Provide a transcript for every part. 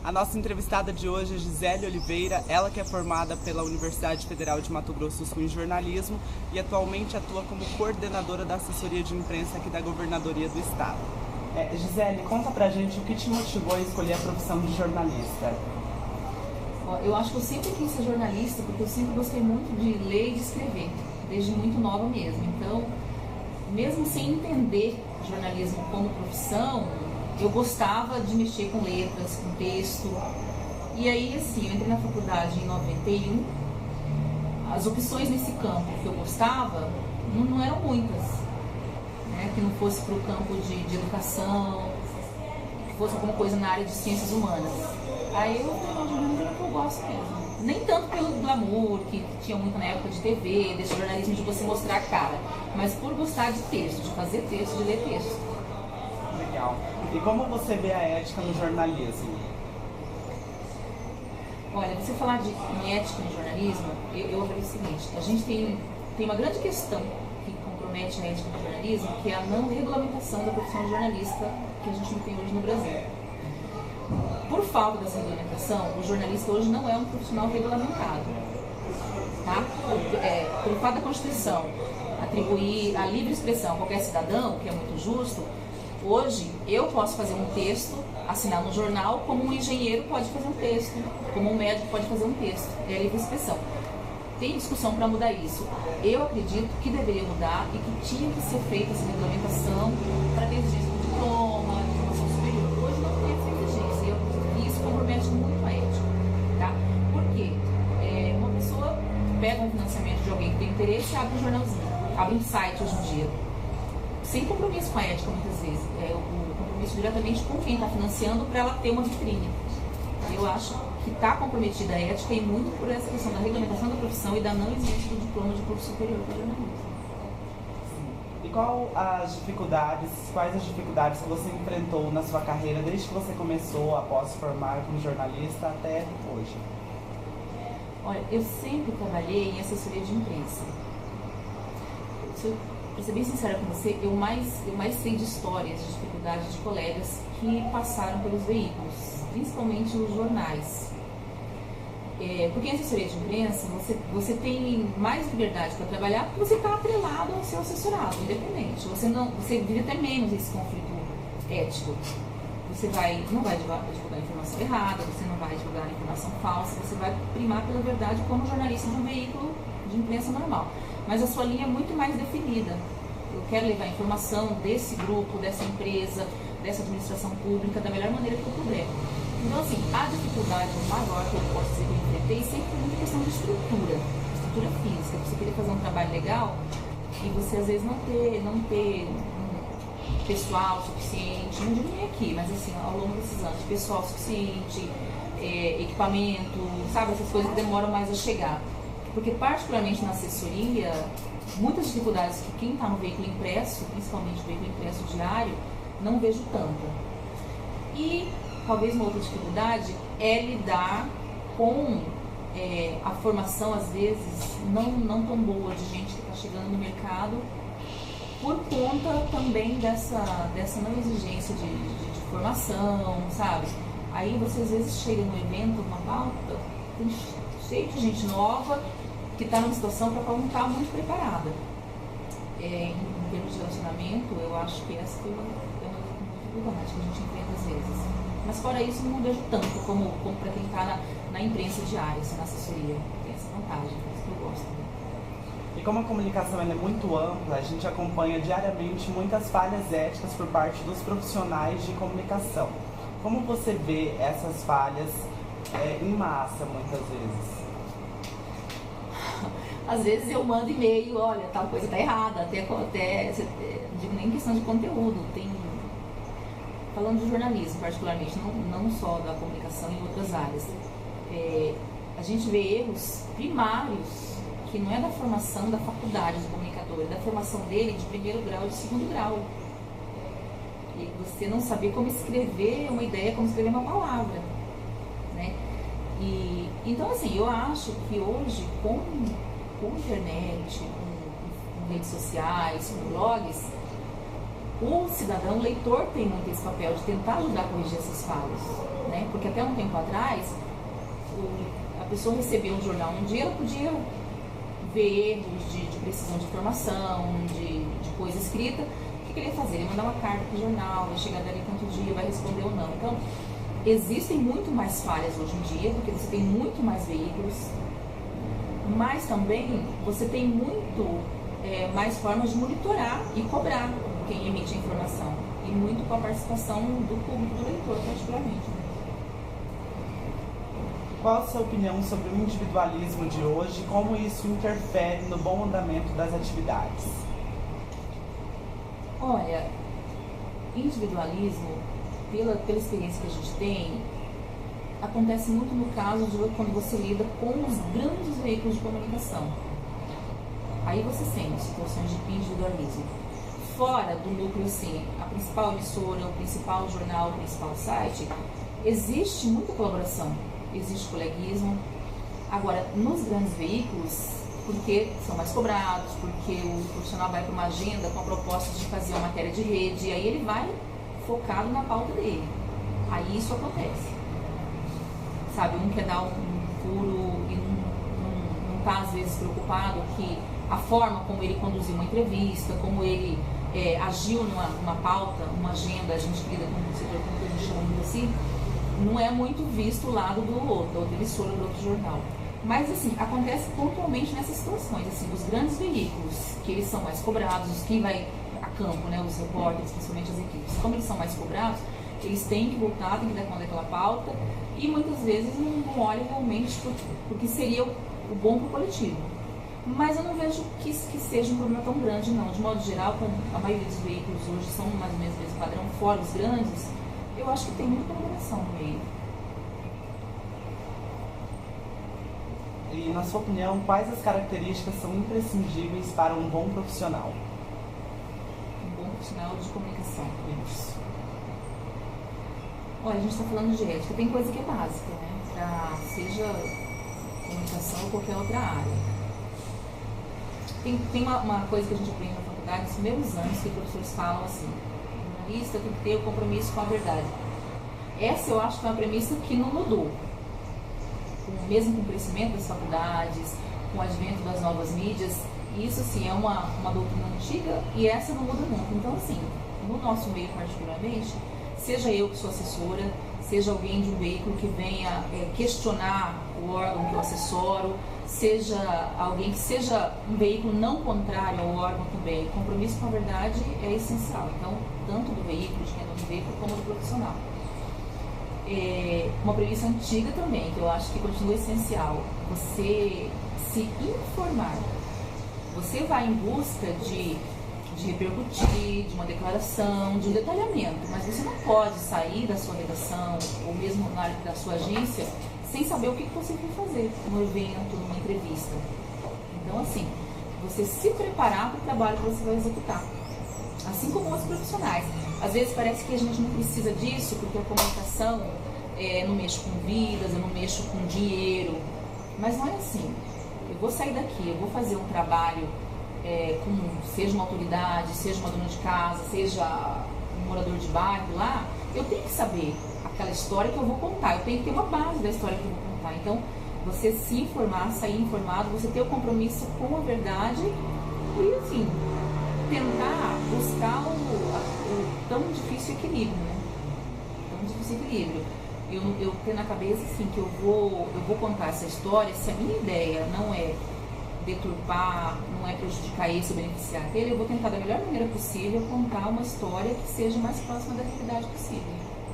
A nossa entrevistada de hoje é Gisele Oliveira, ela que é formada pela Universidade Federal de Mato Grosso do Sul em jornalismo e atualmente atua como coordenadora da assessoria de imprensa aqui da Governadoria do Estado. Gisele, conta pra gente o que te motivou a escolher a profissão de jornalista. Eu acho que eu sempre quis ser jornalista porque eu sempre gostei muito de ler e de escrever, desde muito nova mesmo. Então, mesmo sem entender jornalismo como profissão, eu gostava de mexer com letras, com texto. E aí, assim, eu entrei na faculdade em 91. As opções nesse campo que eu gostava não eram muitas, né? Que não fosse para o campo de educação, que fosse alguma coisa na área de ciências humanas. Aí eu falei, jornalismo é o que eu gosto mesmo. Nem tanto pelo glamour, que tinha muito na época de TV, desse jornalismo de você mostrar a cara, mas por gostar de texto, de fazer texto, de ler texto. Legal. E como você vê a ética no jornalismo? Olha, você falar em ética no jornalismo, eu vejo o seguinte, a gente tem uma grande questão que compromete a ética no jornalismo, que é a não regulamentação da profissão de jornalista que a gente não tem hoje no Brasil. Por falta dessa regulamentação, o jornalista hoje não é um profissional regulamentado. Tá? Por fato da Constituição atribuir a livre expressão a qualquer cidadão, que é muito justo, hoje eu posso fazer um texto, assinar no jornal, como um engenheiro pode fazer um texto, como um médico pode fazer um texto. É a livre expressão. Tem discussão para mudar isso. Eu acredito que deveria mudar e que tinha que ser feita essa regulamentação para ter exigência de diploma, de formação superior. Hoje não tem essa exigência e isso compromete muito a ética. Tá? Por quê? Uma pessoa pega um financiamento de alguém que tem interesse e abre um jornalzinho, abre um site hoje em dia. Sem compromisso com a ética, muitas vezes. O compromisso diretamente com quem está financiando para ela ter uma vitrine. Eu acho que está comprometida a ética e muito por essa questão da regulamentação da profissão e da não exigência do diploma de curso superior para jornalismo. E quais as dificuldades que você enfrentou na sua carreira desde que você começou, após se formar como jornalista, até hoje? Olha, eu sempre trabalhei em assessoria de imprensa. Para ser bem sincera com você, eu mais sei de histórias, de dificuldades de colegas que passaram pelos veículos, principalmente os jornais. Porque em assessoria de imprensa, você tem mais liberdade para trabalhar porque você está atrelado ao seu assessorado, independente. Você vive até menos esse conflito ético. Você não vai divulgar informação errada, você não vai divulgar informação falsa, você vai primar pela verdade como jornalista de um veículo de imprensa normal. Mas a sua linha é muito mais definida. Eu quero levar a informação desse grupo, dessa empresa, dessa administração pública da melhor maneira que eu puder. Então, assim, a dificuldade maior que eu posso dizer que eu enfrentei sempre foi uma questão de estrutura física. Você querer fazer um trabalho legal e você, às vezes, não ter pessoal suficiente, não digo nem aqui, mas assim, ao longo desses anos, pessoal suficiente, equipamento, sabe, essas coisas que demoram mais a chegar. Porque, particularmente na assessoria, muitas dificuldades que quem está no veículo impresso, principalmente o veículo impresso diário, não vejo tanta. E talvez uma outra dificuldade é lidar com a formação, às vezes, não tão boa de gente que está chegando no mercado, por conta também dessa não exigência de formação, sabe? Aí você, às vezes, chega num evento, numa pauta, tem cheio de gente nova que está numa situação para a qual não está muito preparada. Em termos de relacionamento, eu acho que essa é uma dificuldade que a gente enfrenta às vezes. Mas fora isso, não vejo tanto como para quem está na imprensa diária, na assessoria. Tem essa vantagem, é isso que eu gosto. E como a comunicação é muito ampla, a gente acompanha diariamente muitas falhas éticas por parte dos profissionais de comunicação. Como você vê essas falhas em massa, muitas vezes? Às vezes eu mando e-mail, olha, tal coisa está errada, até digo nem questão de conteúdo, falando de jornalismo particularmente, não só da comunicação em outras áreas. A gente vê erros primários, que não é da formação da faculdade do comunicador, é da formação dele de primeiro grau e de segundo grau. E você não saber como escrever uma ideia, como escrever uma palavra, né? Então, assim, eu acho que hoje, com internet, com redes sociais, com blogs, o cidadão, o leitor tem muito esse papel de tentar ajudar a corrigir essas falhas, né? Porque até um tempo atrás, a pessoa recebia um jornal um dia, ela podia ver erros de precisão de informação, de coisa escrita. O que ele ia fazer? Ele ia mandar uma carta para o jornal, vai chegar dali tanto dia, vai responder ou não. Então, existem muito mais falhas hoje em dia, porque você tem muito mais veículos, mas também você tem muito mais formas de monitorar e cobrar quem emite a informação, e muito com a participação do público, do leitor, particularmente. Qual a sua opinião sobre o individualismo de hoje e como isso interfere no bom andamento das atividades? Olha, individualismo, pela experiência que a gente tem, acontece muito no caso de quando você lida com os grandes veículos de comunicação. Aí você sente situações de individualismo. Fora do núcleo, sim, a principal emissora, o principal jornal, o principal site, existe muita colaboração, existe coleguismo. Agora, nos grandes veículos, porque são mais cobrados, porque o profissional vai para uma agenda com a proposta de fazer uma matéria de rede, e aí ele vai focado na pauta dele. Aí isso acontece. Sabe, um quer dar um furo e não está às vezes preocupado que a forma como ele conduziu uma entrevista, como ele agiu numa pauta, uma agenda, a gente lida com o setor público, a gente chama muito assim, não é muito visto o lado da outra emissora, do outro jornal. Mas, assim, acontece pontualmente nessas situações, assim, os grandes veículos, que eles são mais cobrados, os que vai a campo, né, os repórteres, principalmente as equipes, como eles são mais cobrados, eles têm que voltar, têm que dar conta daquela pauta, e muitas vezes não olham realmente porque seria o bom para o coletivo. Mas eu não vejo que seja um problema tão grande, não. De modo geral, a maioria dos veículos hoje são mais ou menos o mesmo padrão, fora os grandes, eu acho que tem muita colaboração no meio. E, na sua opinião, quais as características são imprescindíveis para um bom profissional? Um bom profissional de comunicação. Isso. Olha, a gente está falando de ética, tem coisa que é básica, né? Seja comunicação ou qualquer outra área. Tem uma coisa que a gente aprende na faculdade, nos primeiros anos, que os professores falam assim: o jornalista tem que ter o compromisso com a verdade. Essa eu acho que é uma premissa que não mudou. Mesmo com o crescimento das faculdades, com o advento das novas mídias, isso sim é uma doutrina antiga e essa não muda nunca. Então, assim, no nosso meio particularmente, seja eu que sou assessora, seja alguém de um veículo que venha questionar o órgão que eu assessoro, seja alguém que seja um veículo não contrário ao órgão também, o compromisso com a verdade é essencial. Então, tanto do veículo, de quem é do veículo, como do profissional. Uma premissa antiga também, que eu acho que continua essencial, você se informar. Você vai em busca de repercutir, de uma declaração, de um detalhamento, mas você não pode sair da sua redação, ou mesmo da sua agência, sem saber o que você vai fazer num evento, numa entrevista. Então, assim, você se preparar para o trabalho que você vai executar. Assim como os profissionais. Às vezes parece que a gente não precisa disso, porque a comunicação não mexe com vidas, eu não mexo com dinheiro. Mas não é assim. Eu vou sair daqui, eu vou fazer um trabalho seja uma autoridade, seja uma dona de casa, seja um morador de bairro lá, eu tenho que saber aquela história que eu vou contar, eu tenho que ter uma base da história que eu vou contar. Então, você se informar, sair informado, você ter o compromisso com a verdade e, assim, tentar buscar o tão difícil equilíbrio, né? Tão difícil equilíbrio. Eu tenho na cabeça, assim, que eu vou contar essa história, se a minha ideia não é deturpar, não é prejudicar esse ou beneficiar dele, eu vou tentar da melhor maneira possível contar uma história que seja mais próxima da realidade possível,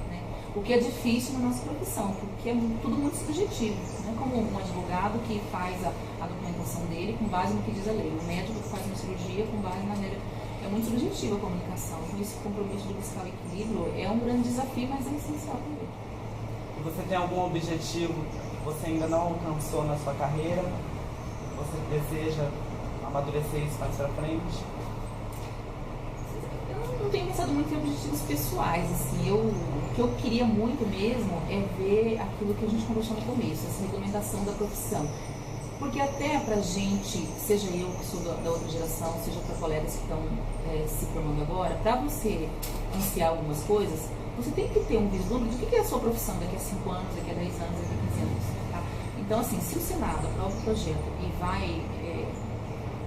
né? O que é difícil na nossa profissão, porque é tudo muito subjetivo, não é como um advogado que faz a documentação dele com base no que diz a lei, o médico que faz uma cirurgia com base na maneira. É muito subjetiva a comunicação, então esse compromisso de buscar o equilíbrio é um grande desafio, mas é essencial também. Você tem algum objetivo que você ainda não alcançou na sua carreira? Você deseja amadurecer isso mais pra frente? Eu não tenho pensado muito em objetivos pessoais, assim. O que eu queria muito mesmo é ver aquilo que a gente conversou no começo, essa regulamentação da profissão. Porque até pra gente, seja eu que sou da outra geração, seja para colegas que estão se formando agora, para você anunciar algumas coisas, você tem que ter um vislumbre de o que é a sua profissão daqui a 5 anos, daqui a 10 anos, daqui a 15 anos. Tá? Então, assim, se o Senado aprova o projeto e vai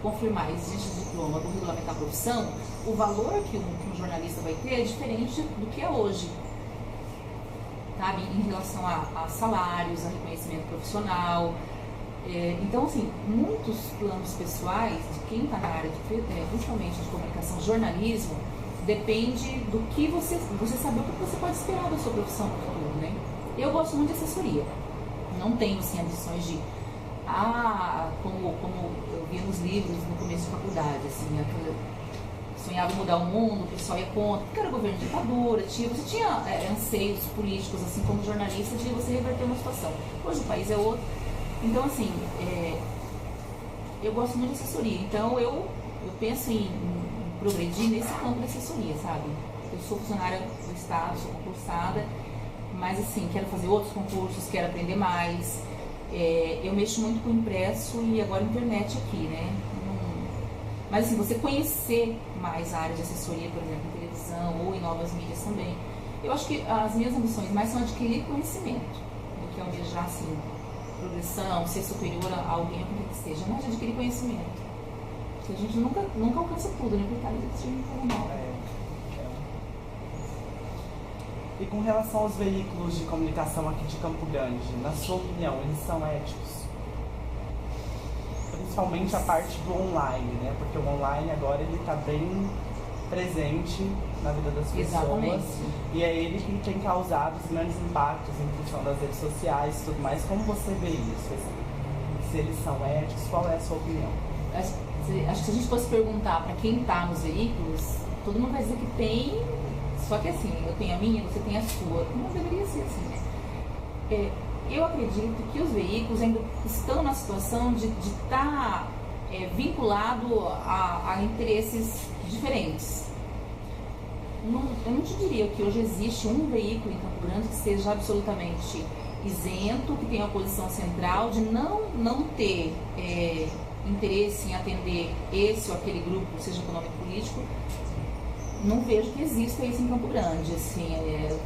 confirmar a exigência de diploma para regulamentar a profissão, o valor que um jornalista vai ter é diferente do que é hoje, sabe? Em relação a salários, a reconhecimento profissional. Então, assim, muitos planos pessoais de quem está na área, principalmente de comunicação, jornalismo, depende do que você saber o que você pode esperar da sua profissão no futuro, né? Eu gosto muito de assessoria. Não tenho, assim, ambições de como eu via nos livros no começo de faculdade, assim, sonhava em mudar o mundo, o pessoal ia contra, porque era governo de ditadura, você tinha anseios políticos, assim, como jornalista, de você reverter uma situação. Hoje o país é outro. Então, assim, eu gosto muito de assessoria, então eu penso em progredir nesse campo de assessoria, sabe? Eu sou funcionária do Estado, sou concursada, mas, assim, quero fazer outros concursos, quero aprender mais. Eu mexo muito com impresso e agora internet aqui, né? Mas, assim, você conhecer mais a área de assessoria, por exemplo, em televisão ou em novas mídias também. Eu acho que as minhas ambições mais são adquirir conhecimento do que almejar, assim, progressão, ser superior a alguém, o que seja, mas adquirir conhecimento. Porque a gente nunca alcança tudo, né? Porque cada vez a gente não fala mal. E com relação aos veículos de comunicação aqui de Campo Grande, na sua opinião, eles são éticos? Principalmente a parte do online, né? Porque o online agora ele está bem presente na vida das pessoas. Exatamente. E é ele que tem causado os grandes impactos em função das redes sociais e tudo mais. Como você vê isso? Se eles são éticos, qual é a sua opinião? Acho que se a gente fosse perguntar para quem está nos veículos, todo mundo vai dizer que tem, só que assim, eu tenho a minha, você tem a sua. Não deveria ser assim, né? Eu acredito que os veículos ainda estão na situação de estar vinculado a interesses diferentes. Eu não te diria que hoje existe um veículo em Campo Grande que seja absolutamente isento, que tenha a posição central de não ter interesse em atender esse ou aquele grupo, seja econômico ou político. Não vejo que exista isso em Campo Grande. Assim,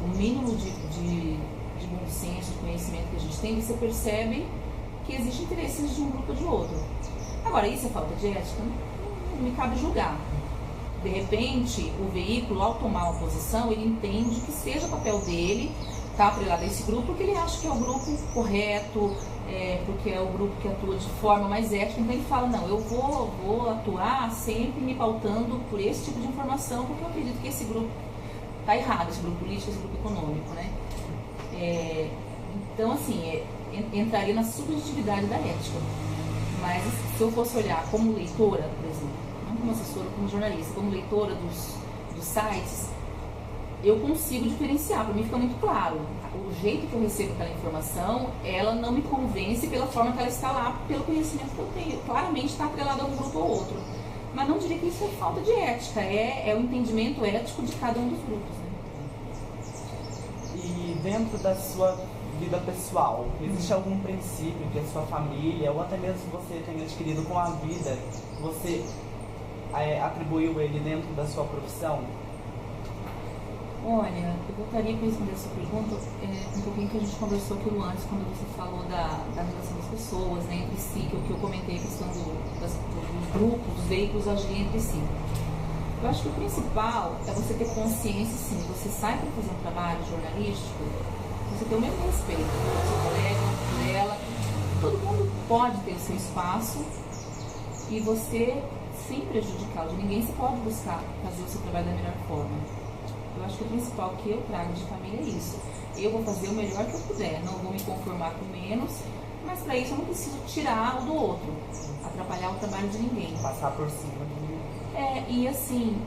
o mínimo de bom senso, de conhecimento que a gente tem, você percebe que existem interesses de um grupo ou de outro. Agora, isso é falta de ética? Não me cabe julgar. De repente, o veículo, ao tomar uma posição, ele entende que seja o papel dele estar atrelado a esse grupo, porque ele acha que é o grupo correto, porque é o grupo que atua de forma mais ética. Então ele fala, não, eu vou atuar sempre me pautando por esse tipo de informação, porque eu acredito que esse grupo está errado, esse grupo político, esse grupo econômico, né? Então, assim, entraria na subjetividade da ética. Mas se eu fosse olhar como leitora, por exemplo, não como assessora, como jornalista, como leitora dos sites, eu consigo diferenciar, para mim fica muito claro. O jeito que eu recebo aquela informação, ela não me convence pela forma que ela está lá, pelo conhecimento que eu tenho. Claramente está atrelado a um grupo ou outro. Mas não diria que isso é falta de ética, é o entendimento ético de cada um dos grupos, né? E dentro da sua vida pessoal, existe algum princípio que a sua família, ou até mesmo você tenha adquirido com a vida, você atribuiu ele dentro da sua profissão? Olha, eu voltaria para responder essa pergunta um pouquinho que a gente conversou aquilo antes, quando você falou da relação das pessoas, né, entre si, que eu comentei a questão dos grupos, dos veículos agirem entre si. Eu acho que o principal é você ter consciência, sim, você sai para fazer um trabalho jornalístico, você ter o mesmo respeito pelo seu colega, por ela, todo mundo pode ter o seu espaço e você, sem prejudicar de ninguém, você pode buscar fazer o seu trabalho da melhor forma. Eu acho que o principal que eu trago de família é isso. Eu vou fazer o melhor que eu puder, não vou me conformar com menos, mas para isso eu não preciso tirar o do outro, atrapalhar o trabalho de ninguém. Passar por cima de e assim,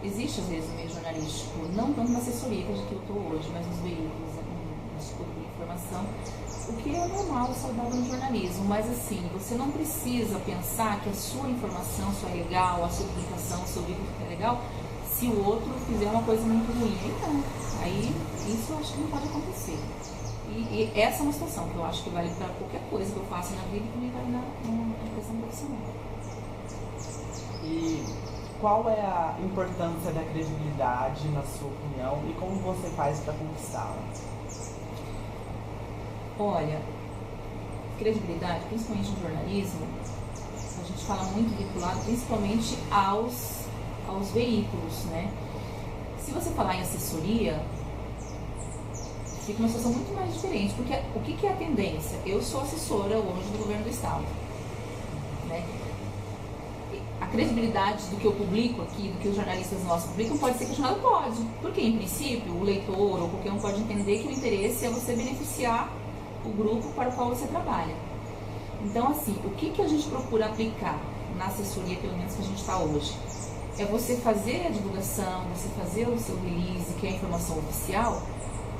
existe às vezes no meio jornalístico, não tanto na assessoria que eu estou hoje, mas nos veículos, no Instituto de Informação, o que é normal, saudável no jornalismo, mas assim, você não precisa pensar que a sua informação só é legal, a sua publicação, o seu livro é legal, se o outro fizer uma coisa muito ruim. Então, aí isso eu acho que não pode acontecer. E essa é uma situação que eu acho que vale para qualquer coisa que eu faça na vida e também vale na questão profissional. E qual é a importância da credibilidade, na sua opinião, e como você faz para conquistá-la? Olha, credibilidade, principalmente no jornalismo, a gente fala muito vinculado principalmente aos veículos, né? Se você falar em assessoria, fica uma situação muito mais diferente, porque o que é a tendência? Eu sou assessora hoje do governo do estado, né? A credibilidade do que eu publico aqui, do que os jornalistas nossos publicam, pode ser questionada? Pode, porque em princípio o leitor ou qualquer um pode entender que o interesse é você beneficiar o grupo para o qual você trabalha. Então, assim, o que a gente procura aplicar na assessoria, pelo menos que a gente está hoje, é você fazer a divulgação, você fazer o seu release, que é a informação oficial,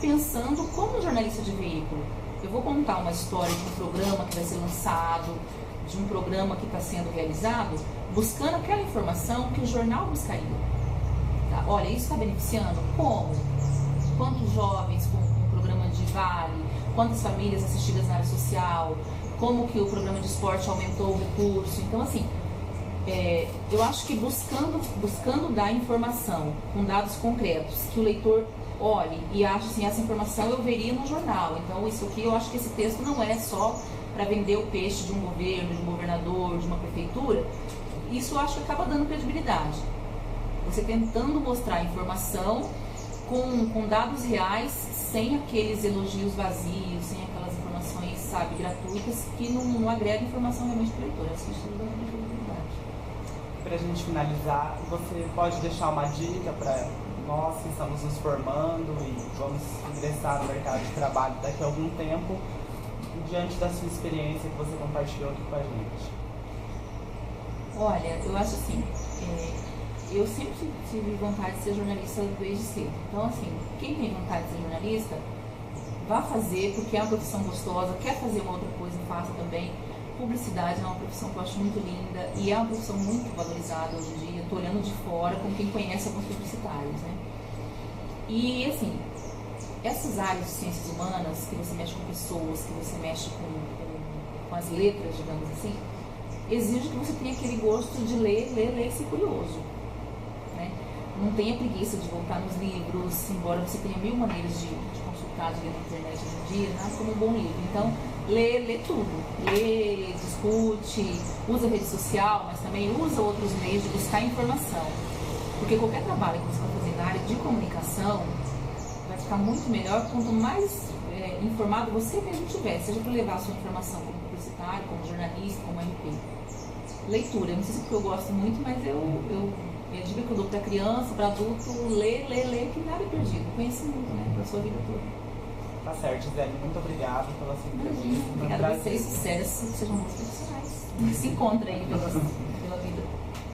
pensando como jornalista de veículo. Eu vou contar uma história de um programa que vai ser lançado, de um programa que está sendo realizado, buscando aquela informação que o jornal buscaria. Tá? Olha, isso está beneficiando? Como? Quantos jovens com o programa de Vale? Quantas famílias assistidas na área social? Como que o programa de esporte aumentou o recurso? Então, assim, eu acho que buscando dar informação com dados concretos, que o leitor olhe e ache assim, essa informação eu veria no jornal. Então, isso aqui, eu acho que esse texto não é só para vender o peixe de um governo, de um governador, de uma prefeitura. Isso eu acho que acaba dando credibilidade. Você tentando mostrar a informação com dados reais, sem aqueles elogios vazios, sem aquelas informações, sabe, gratuitas, que não agregam informação realmente para o leitor. Acho que isso dá credibilidade. Para a gente finalizar, você pode deixar uma dica para nós que estamos nos formando e vamos ingressar no mercado de trabalho daqui a algum tempo, diante da sua experiência que você compartilhou aqui com a gente? Olha, eu acho assim, eu sempre tive vontade de ser jornalista desde cedo. Então, assim, quem tem vontade de ser jornalista, vá fazer, porque é uma profissão gostosa, quer fazer uma outra coisa, faça também. Publicidade é uma profissão que eu acho muito linda e é uma profissão muito valorizada hoje em dia. Estou olhando de fora como quem conhece alguns publicitários, né? E, assim, essas áreas de ciências humanas, que você mexe com pessoas, que você mexe com as letras, digamos assim, exige que você tenha aquele gosto de ler e ser curioso, né? Não tenha preguiça de voltar nos livros, embora você tenha mil maneiras de consultar, de ler na internet hoje em dia, nada como um bom livro. Então, lê tudo. Lê, discute, usa rede social, mas também usa outros meios de buscar informação. Porque qualquer trabalho que você vai fazer na área de comunicação vai ficar muito melhor quanto mais informado você mesmo tiver, seja para levar a sua informação como publicitário, como jornalista, como MP. Leitura, eu não sei se é porque eu gosto muito, mas a dica que eu dou para criança, para adulto, lê, que nada é perdido. Conhecimento, né, para a sua vida toda. Tá certo, Gisele, muito obrigado pela sua entrevista. Obrigada a vocês, sucesso, sejam bons profissionais. Se encontrem aí pela vida.